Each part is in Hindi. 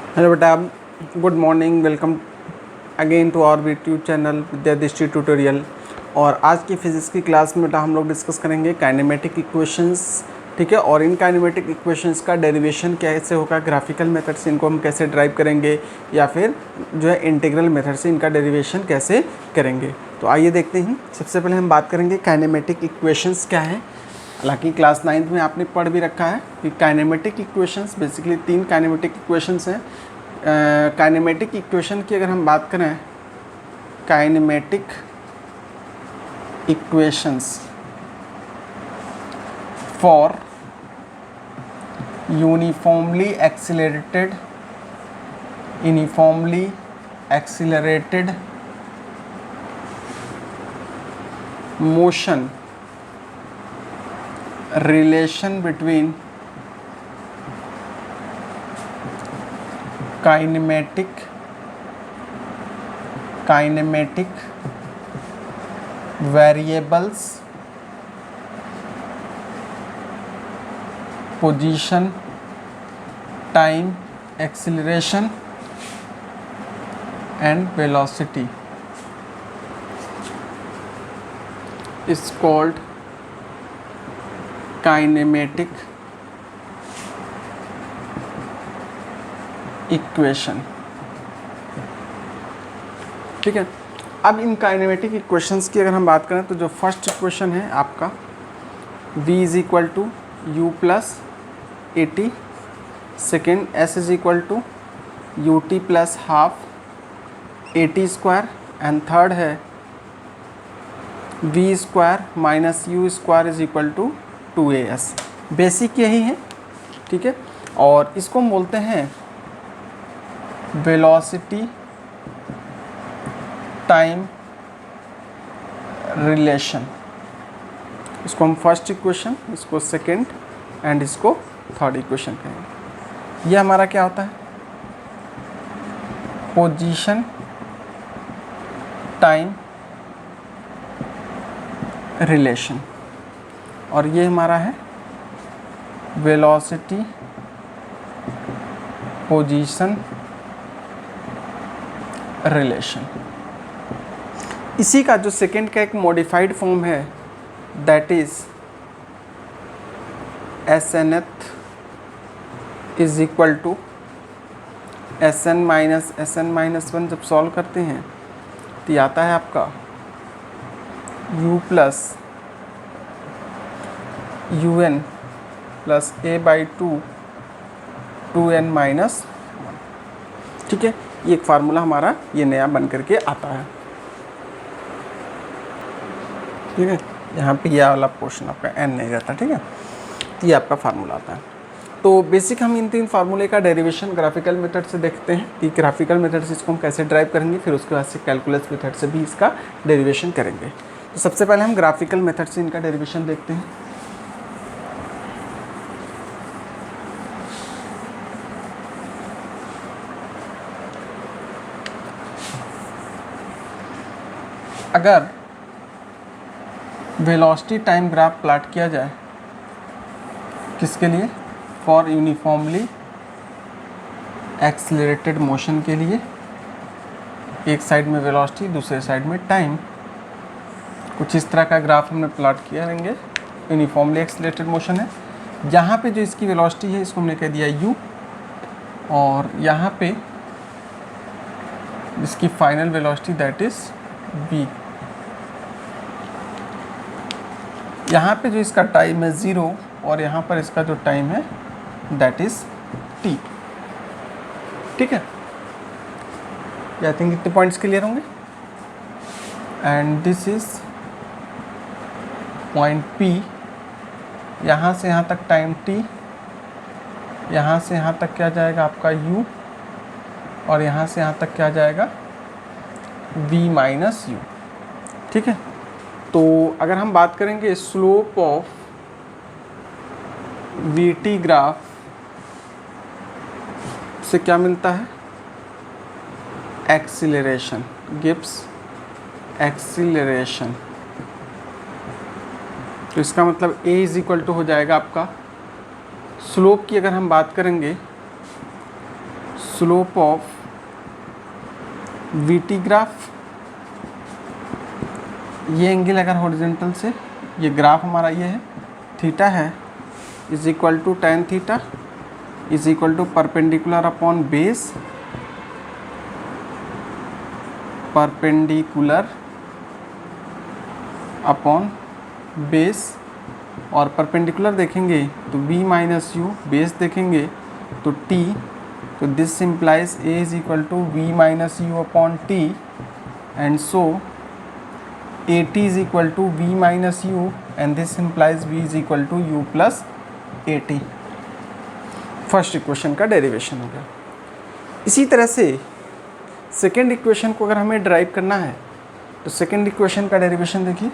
हेलो बेटा, good morning. Welcome again to our YouTube channel Vidyadrishti tutorial. और आज की फिज़िक्स की क्लास में बेटा हम लोग डिस्कस करेंगे काइनेमेटिक इक्वेशंस। ठीक है, और इन काइनेमेटिक इक्वेशंस का डेरिवेशन कैसे होगा, ग्राफिकल मेथड से इनको हम कैसे ड्राइव करेंगे, या फिर जो है इंटीग्रल मेथड से इनका डेरिवेशन कैसे करेंगे। तो आइए देखते हैं। सबसे पहले हम बात करेंगे काइनेमेटिक इक्वेशंस क्या है। हालांकि क्लास 9th में आपने पढ़ भी रखा है कि kinematic equations basically 3 kinematic equations हैं। काइनेमेटिक इक्वेशन की अगर हम बात करें, kinematic equations for uniformly accelerated motion, relation between kinematic variables, position, time, acceleration and velocity is called kinematic equation. ठीक है, अब इन काइनेमेटिक इक्वेशंस की अगर हम बात करें तो जो फर्स्ट इक्वेशन है आपका v is equal to you plus A t, second s is equal to U T plus half A T square, and third है v square minus you square is equal to 2as। Basic यही है। ठीक है, और इसको हम बोलते हैं वेलोसिटी टाइम रिलेशन। इसको हम फर्स्ट इक्वेशन, इसको सेकंड एंड इसको थर्ड इक्वेशन कहेंगे। ये हमारा क्या होता है, पोजीशन टाइम रिलेशन, और ये हमारा है वेलोसिटी पोजीशन रिलेशन। इसी का जो सेकेंड का एक मॉडिफाइड फॉर्म है that is s n th is equal to s n minus one. जब सॉल्व करते हैं तो ये आता है आपका u plus u n plus a by two n minus one. ठीक है, ये एक फार्मूला हमारा ये नया बन करके आता है। ठीक है, यहाँ पे यह वाला पोर्शन आपका एन नहीं रहता। ठीक है, तो ये आपका फार्मूला आता है। तो बेसिक हम इन 3 फार्मूले का डेरिवेशन ग्राफिकल मेथड से देखते हैं कि ग्राफिकल मेथड से इसको हम कैसे ड्राइव करेंगे, फिर उसके बाद से कैलकुलस मेथड से भी इसका डेरिवेशन करेंगे। तो सबसे पहले हम ग्राफिकल मेथड से इनका डेरिवेशन देखते हैं। अगर वेलोसिटी टाइम ग्राफ प्लॉट किया जाए, किसके लिए, फॉर यूनिफॉर्मली एक्सीलरेटेड मोशन के लिए, एक साइड में वेलोसिटी दूसरे साइड में टाइम, कुछ इस तरह का ग्राफ हमने प्लॉट किया रहेंगे। यूनिफॉर्मली एक्सीलरेटेड मोशन है, यहाँ पे जो इसकी वेलोसिटी है इसको हमने कह दिया u, और यहाँ पे इसकी final velocity that is v। यहाँ पे जो इसका टाइम है 0 और यहाँ पर इसका जो टाइम है दैट इज t। ठीक है, आई थिंक इतने पॉइंट्स क्लियर होंगे। And this is point P, यहाँ से यहाँ तक टाइम t, यहाँ से यहाँ तक क्या जाएगा आपका u, और यहाँ से यहाँ तक क्या जाएगा v माइनस यू। ठीक है, तो अगर हम बात करेंगे slope of we T graph से क्या मिलता है, एक्सीलरेशन, गिब्स एक्सीलरेशन। तो इसका मतलब a इज इक्वल टू हो जाएगा आपका, स्लोप की अगर हम बात करेंगे, स्लोप ऑफ वीटी ग्राफ, ये एंगल अगर हॉरिजेंटल से ये ग्राफ हमारा ये है थीटा है, is equal to tan theta is equal to perpendicular upon base, perpendicular upon base, और परपेंडिकुलर देखेंगे तो v माइनस यू, बेस देखेंगे तो t, तो this implies a is equal to v minus you upon t, and so at is equal to v minus u, and this implies v is equal to u plus at। First equation का डेरिवेशन हो गया। इसी तरह से सेकेंड इक्वेशन को अगर हमें ड्राइव करना है तो सेकेंड इक्वेशन का डेरिवेशन देखिए,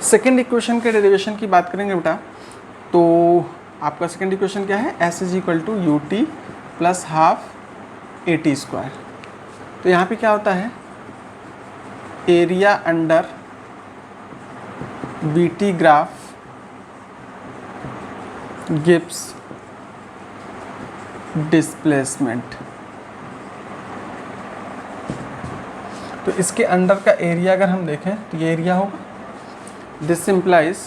सेकेंड इक्वेशन के डेरिवेशन की बात करेंगे बेटा, तो आपका सेकेंड इक्वेशन क्या है, s is equal to U T plus half A T square. तो यहाँ पे क्या होता है, area under v t graph gives displacement. तो इसके अंडर का एरिया अगर हम देखें तो ये एरिया होगा, this implies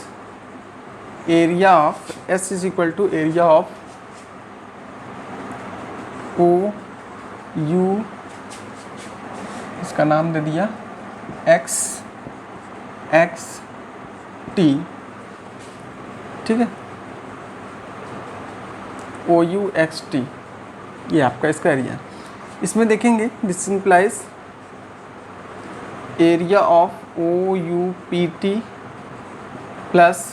area of S is equal to area of O U, इसका नाम दे दिया एक्स एक्स टी, ठीक है, ओ यू एक्स टी, ये आपका इसका एरिया। इसमें देखेंगे this implies area of O U P T plus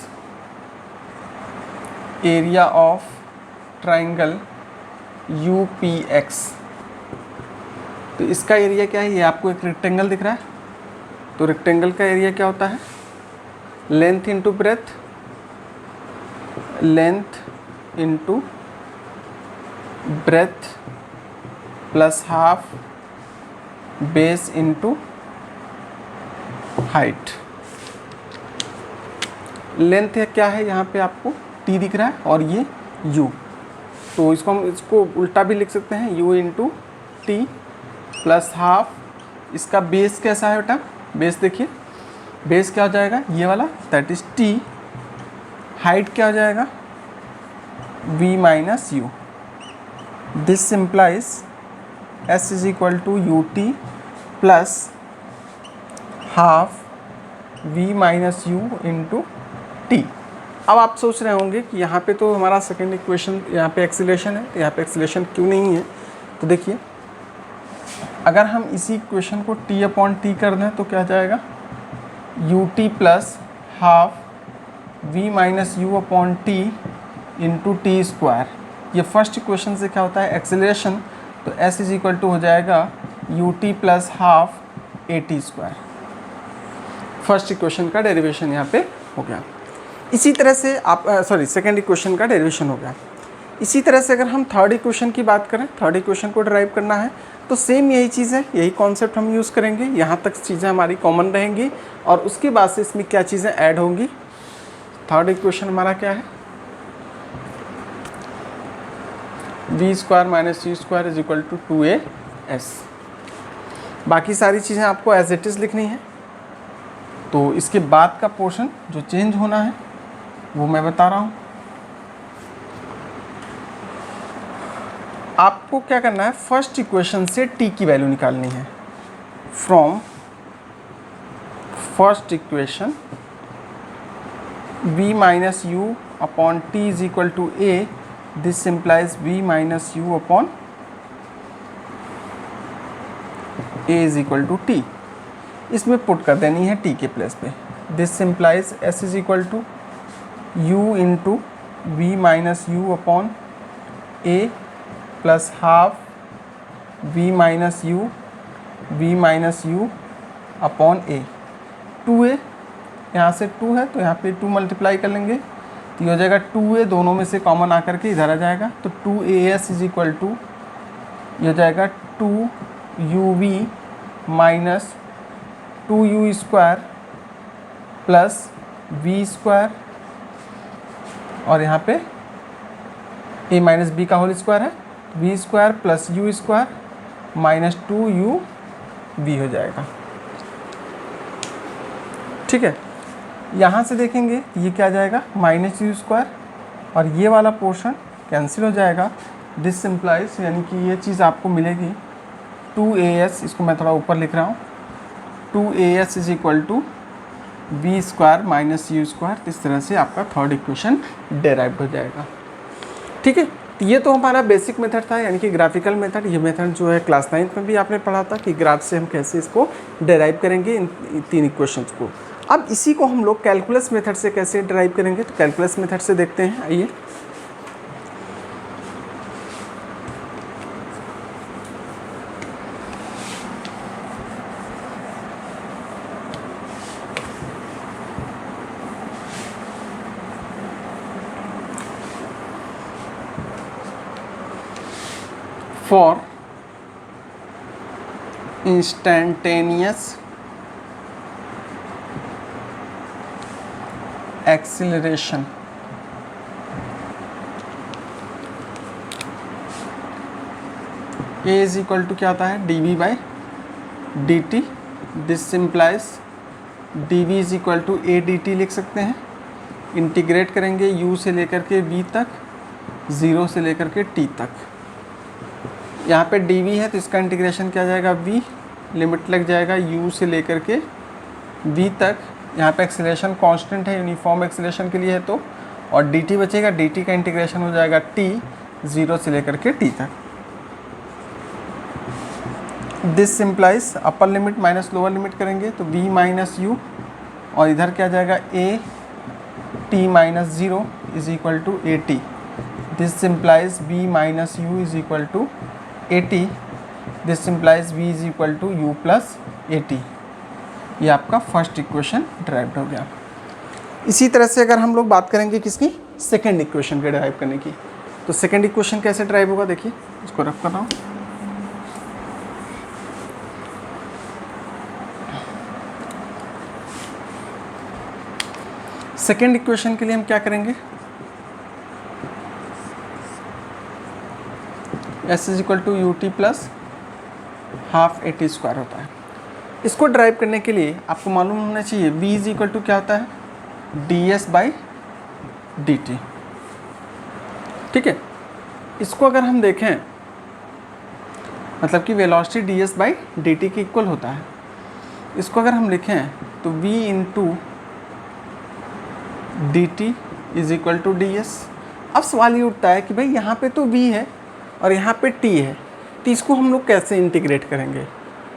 area of triangle U P X. तो इसका एरिया क्या है, ये आपको एक रेक्टेंगल दिख रहा है, तो रेक्टेंगल का एरिया क्या होता है, length into breadth, length into breadth plus half base into height. Length क्या है, यहाँ पे आपको t दिख रहा है और ये u, तो इसको उल्टा भी लिख सकते हैं, u into T plus half. इसका बेस कैसा है बेटा, बेस देखिए, बेस क्या हो जाएगा, ये वाला, दैट इज t। हाइट क्या हो जाएगा, v minus U. This implies s is equal to U T plus half v minus U into T. अब आप सोच रहे होंगे कि यहाँ पे तो हमारा सेकेंड इक्वेशन, यहाँ पे एक्सीलरेशन है, तो यहाँ पे एक्सीलरेशन क्यों नहीं है। तो देखिए, अगर हम इसी इक्वेशन को t अपॉन टी कर दें तो क्या जाएगा, U T plus half v minus you upon T into T square. ये फर्स्ट इक्वेशन से क्या होता है, एक्सीलरेशन, तो s इज इक्वल टू हो जाएगा U T plus half A T square. First equation का डेरिवेशन यहाँ पे हो गया। इसी तरह से आप सेकेंड इक्वेशन का डेरिवेशन हो गया। इसी तरह से अगर हम थर्ड इक्वेशन की बात करें, थर्ड इक्वेशन को ड्राइव करना है तो सेम यही चीज़ है, यही कॉन्सेप्ट हम यूज़ करेंगे। यहाँ तक चीज़ें हमारी कॉमन रहेंगी और उसके बाद से इसमें क्या चीज़ें ऐड होंगी। थर्ड इक्वेशन हमारा क्या है, V square minus C square is equal to 2as। बाकी सारी चीज़ें आपको एज इट इज़ लिखनी है। तो इसके बाद का पोर्शन जो चेंज होना है वो मैं बता रहा हूँ। आपको क्या करना है, फर्स्ट इक्वेशन से t की वैल्यू निकालनी है। From first equation v minus you upon T is equal to a, this implies v minus you upon a is equal to T. इसमें पुट कर देनी है t के प्लेस पे। This implies s is equal to u into V minus you upon a plus half v minus you upon a। 2a, यहाँ से 2 है तो यहाँ पे 2 मल्टीप्लाई कर लेंगे तो ये हो जाएगा 2a, दोनों में से कॉमन आकर के इधर आ जाएगा, तो 2as इज इक्वल टू ये हो जाएगा 2uv minus 2u square plus v square, और यहाँ पे ए माइनस बी का होल स्क्वायर है, V square plus U square minus 2u v हो जाएगा। ठीक है, यहाँ से देखेंगे ये क्या आ जाएगा माइनस यू स्क्वायर और ये वाला पोर्शन कैंसिल हो जाएगा। दिस सिंप्लाइज यानी कि ये चीज़ आपको मिलेगी 2as, इसको मैं थोड़ा ऊपर लिख रहा हूँ, 2as is equal to V square minus you square. इस तरह से आपका थर्ड इक्वेशन डेराइव हो जाएगा। ठीक है, ये तो हमारा बेसिक मेथड था, यानी कि ग्राफिकल मेथड। ये मेथड जो है क्लास 9th में भी आपने पढ़ा था कि ग्राफ से हम कैसे इसको डेराइव करेंगे इन 3 इक्वेशंस को। अब इसी को हम लोग कैलकुलस मेथड से कैसे डेराइव करेंगे, तो कैलकुलस मेथड से देखते हैं। आइए, for instantaneous acceleration a is equal to क्या होता है dv by dt। This implies dv is equal to a dt लिख सकते हैं। इंटीग्रेट करेंगे u से लेकर के v तक, 0 से लेकर के t तक। यहाँ पे dv है तो इसका इंटीग्रेशन क्या जाएगा v, लिमिट लग जाएगा u से लेकर के v तक। यहाँ पे एक्सेलरेशन कांस्टेंट है, यूनिफॉर्म एक्सेलरेशन के लिए है तो, और dt बचेगा, dt का इंटीग्रेशन हो जाएगा t, 0 से लेकर के t तक। This implies upper limit minus lower limit करेंगे तो v माइनस यू, और इधर क्या जाएगा a t minus 0 is equal to A T. This implies b minus U is equal to A T. This implies v is equal to you plus A T. ये आपका फर्स्ट इक्वेशन ड्राइव हो गया। इसी तरह से अगर हम लोग बात करेंगे किसकी, सेकेंड इक्वेशन के ड्राइव करने की, तो सेकेंड इक्वेशन कैसे ड्राइव होगा, देखिए इसको रख कर रहा हूँ। सेकेंड इक्वेशन के लिए हम क्या करेंगे, s is equal to U T plus half A T square होता है। इसको ड्राइव करने के लिए आपको मालूम होना चाहिए v इज इक्वल टू क्या होता है ds बाई डी टी। ठीक है, इसको अगर हम देखें मतलब कि velocity ds by D T के इक्वल होता है। इसको अगर हम लिखें तो v into D T is equal to D S. अब सवाल ये उठता है कि भाई यहाँ पे तो v है और यहाँ पे t है, तो इसको हम लोग कैसे इंटीग्रेट करेंगे।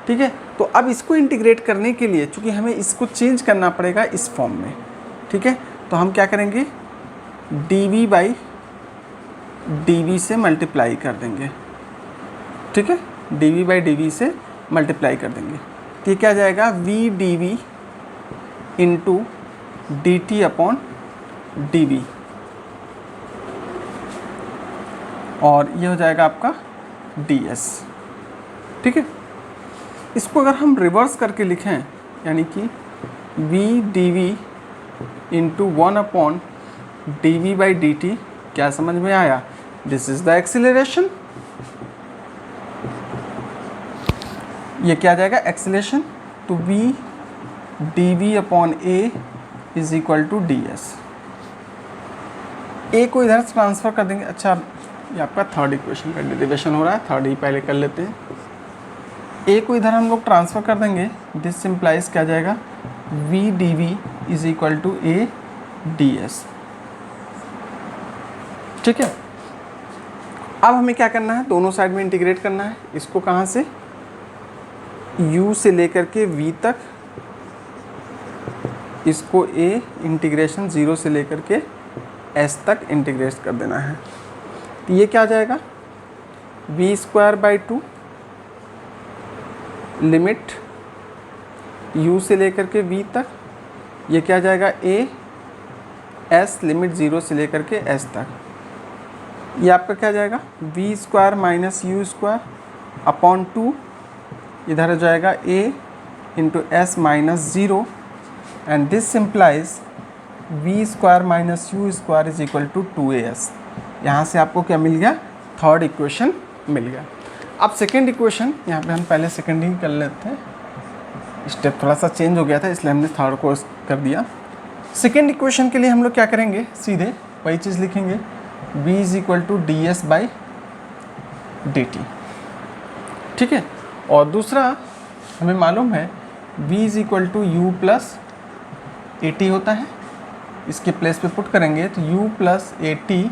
ठीक है, तो अब इसको इंटीग्रेट करने के लिए चूँकि हमें इसको चेंज करना पड़ेगा इस फॉर्म में। ठीक है, तो हम क्या करेंगे dv बाई dv से मल्टीप्लाई कर देंगे। ठीक है, dv बाई dv से मल्टीप्लाई कर देंगे तो ये क्या जाएगा v dv into D T upon D V, और ये हो जाएगा आपका ds। ठीक है, इसको अगर हम रिवर्स करके लिखें यानी कि v dv into 1 upon D V by D T, क्या समझ में आया, दिस इज द एक्सीलरेशन। ये क्या जाएगा एक्सीलरेशन, तो v dv upon a is equal to D s. A को इधर ट्रांसफ़र कर देंगे। अच्छा, ये आपका थर्ड इक्वेशन का डेरिवेशन हो रहा है, थर्ड ही पहले कर लेते हैं। ए को इधर हम लोग ट्रांसफ़र कर देंगे, दिस सिंप्लाइज क्या जाएगा v dv is equal to a ds। ठीक है, अब हमें क्या करना है, दोनों साइड में इंटीग्रेट करना है। इसको कहाँ से, u से लेकर के v तक, इसको a इंटीग्रेशन 0 से लेकर के s तक इंटीग्रेट कर देना है। तो ये क्या आ जाएगा v square by 2 limit u से लेकर के v तक, ये क्या आ जाएगा a s लिमिट 0 से लेकर के s तक। ये आपका क्या जाएगा v square minus you square upon 2, इधर हो जाएगा a into S minus 0, and this implies v square minus you square is equal to 2as। यहाँ से आपको क्या मिल गया, थर्ड इक्वेशन मिल गया। अब सेकेंड इक्वेशन, यहाँ पे हम पहले सेकेंड ही कर लेते हैं, स्टेप थोड़ा सा चेंज हो गया था इसलिए हमने थर्ड को कर दिया। सेकेंड इक्वेशन के लिए हम लोग क्या करेंगे, सीधे वही चीज़ लिखेंगे, v is equal to D S by D T, ठीक है। और दूसरा हमें मालूम है v is equal to you plus A T होता है, इसके प्लेस पे पुट करेंगे तो u plus A T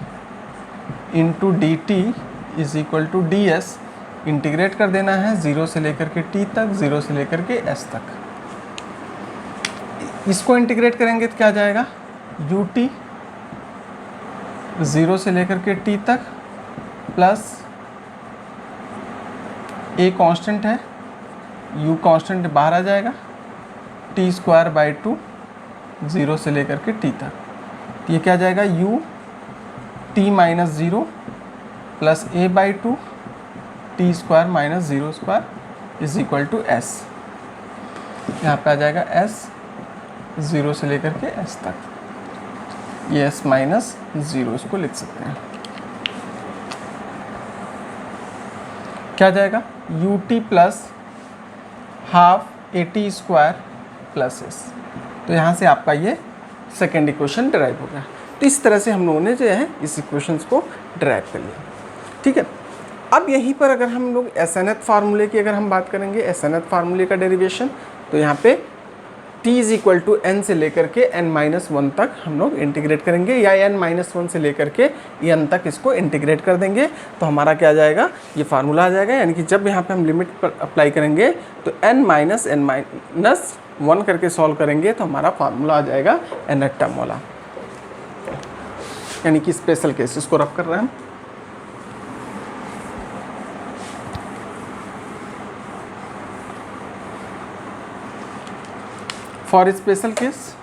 into D T is equal to D S, integrate कर देना है 0 से लेकर के t तक, 0 से लेकर के s तक। इसको इंटीग्रेट करेंगे तो क्या आ जाएगा, यू टी 0 से लेकर के t तक प्लस a कांस्टेंट है, u कांस्टेंट बाहर आ जाएगा, t स्क्वायर बाई 2 0 से लेकर के t तक। तो ये क्या आ जाएगा, u t minus 0 plus a by 2 t square minus 0 square is equal to s। यहाँ पे आ जाएगा s 0 से लेकर के s तक, ये s माइनस 0 इसको लिख सकते हैं। क्या आ जाएगा, U T plus half A T square plus S. तो यहाँ से आपका ये सेकेंड इक्वेशन डिराइव हो गया। तो इस तरह से हम लोगों ने जो है इस इक्वेशंस को डिराइव कर लिया, ठीक है। अब यहीं पर अगर हम लोग एस एन एथ फार्मूले की अगर हम बात करेंगे, एस एन एथ फार्मूले का डेरिवेशन, तो यहाँ पे t is equal to n से लेकर के n-1 तक हम लोग इंटीग्रेट करेंगे, या n-1 से लेकर के n तक इसको इंटीग्रेट कर देंगे। तो हमारा क्या आ जाएगा, ये फार्मूला आ जाएगा, यानी कि जब यहाँ पे हम लिमिट पर अप्लाई करेंगे तो n-1 करके सॉल्व करेंगे तो हमारा फार्मूला आ जाएगा nth टर्म वाला, यानी कि स्पेशल केस, इसको रफ कर रहे हैं हम। For a special case,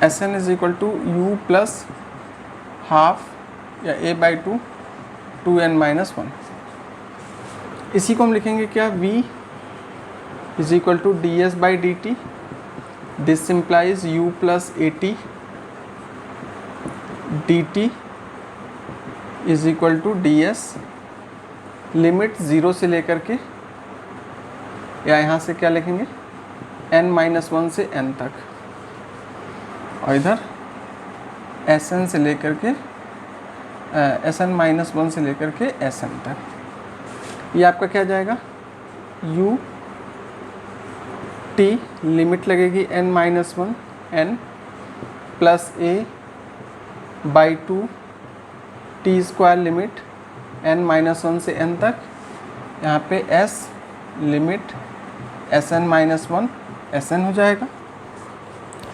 Sn is equal to u plus half या a बाई 2 2n माइनस 1। इसी को हम लिखेंगे क्या, v is equal to D S by D T, this implies u plus A T D T is equal to D S, limit 0 से लेकर के, या यहाँ से क्या लिखेंगे n-1 से n तक, और इधर Sn से लेकर के Sn-1 से लेकर के Sn तक। ये आपका क्या जाएगा, u t लिमिट लगेगी n-1 n plus a by 2 t square limit n-1 से n तक, यहाँ पे s लिमिट Sn-1 Sn हो जाएगा,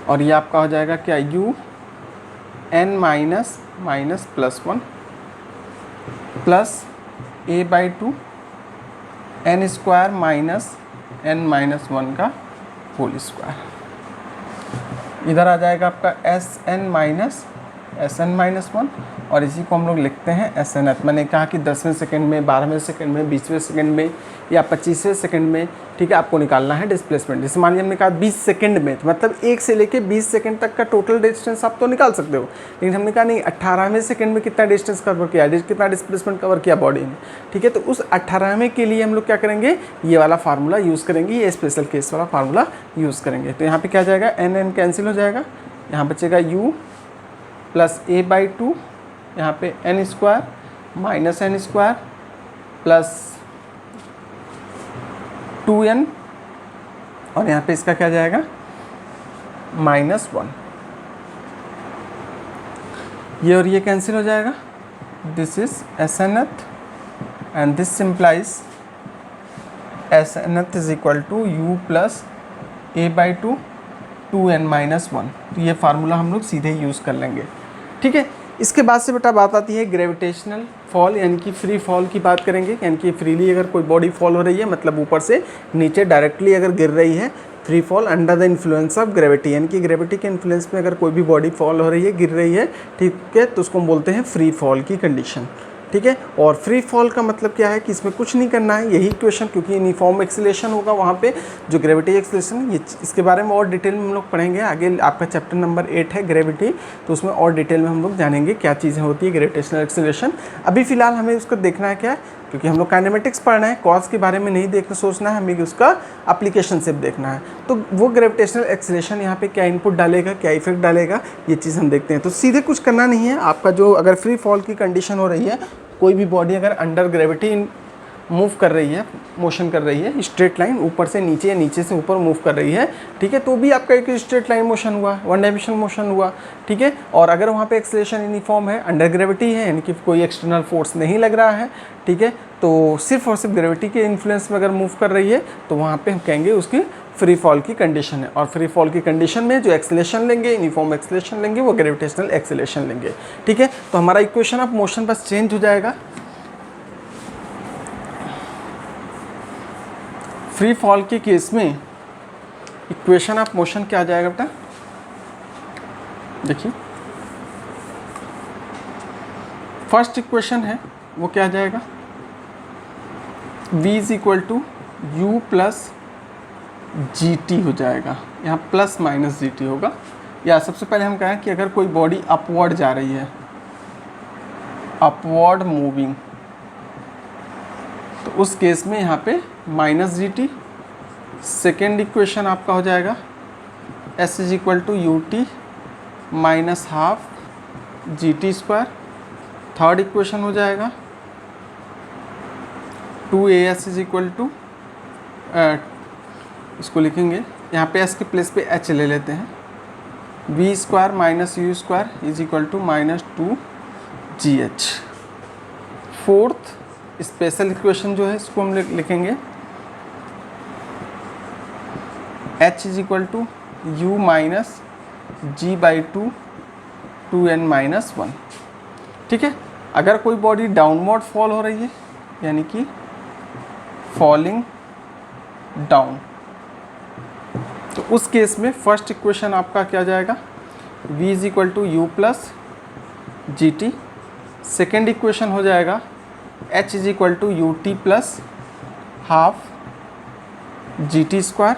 और ये आपका हो जाएगा क्या, u n minus plus 1 plus a by 2 n square minus n-1 का होल स्क्वायर। इधर आ जाएगा आपका Sn-1 और इसी को हम लोग लिखते हैं SNF। मैंने कहा कि 10वें सेकंड में, 12वें सेकंड में, 20वें सेकंड में या 25वें सेकंड में, ठीक है, आपको निकालना है डिस्प्लेसमेंट। जैसे मान लिया हमने कहा 20 सेकंड में, तो मतलब 1 से लेके 20 सेकंड तक का टोटल डिस्टेंस आप तो निकाल सकते हो, लेकिन हमने कहा नहीं 18वें सेकंड में कितना डिस्टेंस कवर किया, कितना डिस्प्लेसमेंट कवर किया बॉडी ने, ठीक है। तो उस 18वें के लिए हम लोग क्या करेंगे, ये वाला फार्मूला यूज़ करेंगे, ये स्पेशल केस वाला फार्मूला यूज़ करेंगे। तो यहाँ पर क्या जाएगा, n कैंसिल हो जाएगा, यहाँ बचेगा u प्लस a बाई 2, यहाँ पे n square minus n square plus 2n, और यहाँ पे इसका क्या जाएगा, -1। ये और ये कैंसिल हो जाएगा, this is SNth and this implies SNth is equal to u plus a by 2 2n-1। तो ये फार्मूला हम लोग सीधे यूज़ कर लेंगे, ठीक है। इसके बाद से बेटा बात आती है ग्रेविटेशनल फॉल, यानी कि फ्री फॉल की बात करेंगे, यानी कि फ्रीली अगर कोई बॉडी फॉल हो रही है, मतलब ऊपर से नीचे डायरेक्टली अगर गिर रही है, free fall under the influence of gravity, यानी कि ग्रेविटी के इन्फ्लुएंस में अगर कोई भी बॉडी फॉल हो रही है, गिर रही है, ठीक है, तो उसको हम बोलते हैं फ्री फॉल की कंडीशन, ठीक है। और फ्री फॉल का मतलब क्या है कि इसमें कुछ नहीं करना है, यही इक्वेशन, क्योंकि यूनिफॉर्म एक्सीलरेशन होगा वहाँ पे जो ग्रेविटी एक्सीलरेशन, ये इसके बारे में और डिटेल में हम लोग पढ़ेंगे आगे। आपका चैप्टर नंबर 8 है ग्रेविटी, तो उसमें और डिटेल में हम लोग जानेंगे क्या चीज़ें होती है ग्रेविटेशनल एक्सीलरेशन। अभी फ़िलहाल हमें उसको देखना है क्या है, क्योंकि हम लोग काइनेमेटिक्स पढ़ना है, कॉज के बारे में नहीं देखना सोचना है, हमें उसका एप्लीकेशन सिर्फ देखना है। तो वो ग्रेविटेशनल एक्सीलरेशन यहाँ पे क्या इनपुट डालेगा, क्या इफेक्ट डालेगा, ये चीज़ हम देखते हैं। तो सीधे कुछ करना नहीं है आपका, जो अगर फ्री फॉल की कंडीशन हो रही है, कोई भी बॉडी अगर अंडर ग्रेविटी मूव कर रही है, मोशन कर रही है, स्ट्रेट लाइन ऊपर से नीचे या नीचे से ऊपर मूव कर रही है, ठीक है, तो भी आपका एक स्ट्रेट लाइन मोशन हुआ, वन डायमेंशनल मोशन हुआ, ठीक है। और अगर वहाँ पे एक्सीलरेशन यूनिफॉर्म है, अंडर ग्रेविटी है, यानी कि कोई एक्सटर्नल फोर्स नहीं लग रहा है, ठीक है, तो सिर्फ और सिर्फ ग्रेविटी के इन्फ्लुएंस में अगर मूव कर रही है, तो वहाँ पे हम कहेंगे उसकी फ्री फॉल की कंडीशन है। और फ्री फॉल की कंडीशन में जो एक्सीलरेशन लेंगे, यूनिफॉर्म एक्सीलरेशन लेंगे, वो ग्रेविटेशनल एक्सीलरेशन लेंगे, ठीक है। तो हमारा इक्वेशन ऑफ मोशन बस चेंज हो जाएगा। फ्री फॉल के केस में इक्वेशन ऑफ मोशन क्या आ जाएगा बेटा, देखिए फर्स्ट इक्वेशन है वो क्या आ जाएगा, v is equal to you plus G T हो जाएगा, यहाँ प्लस माइनस जी टी होगा। या सबसे पहले हम कहें कि अगर कोई बॉडी अपवर्ड जा रही है, अपवर्ड मूविंग, तो उस केस में यहाँ पे minus G T. Second equation आपका हो जाएगा S is equal to you T minus half G T square. Third equation हो जाएगा 2as इज इक्वल टू, इसको लिखेंगे यहाँ पे s के प्लेस पे h ले लेते हैं, v square minus you square is equal to minus 2gh। Fourth special equation जो है इसको हम लिखेंगे h is equal to U minus G by two 2n minus 1, ठीक है। अगर कोई बॉडी डाउनवर्ड फॉल हो रही है, यानी कि फॉलिंग डाउन, तो उस केस में फर्स्ट इक्वेशन आपका क्या जाएगा, v is equal to you plus G T. Second equation हो जाएगा h is equal to U T plus half G T square.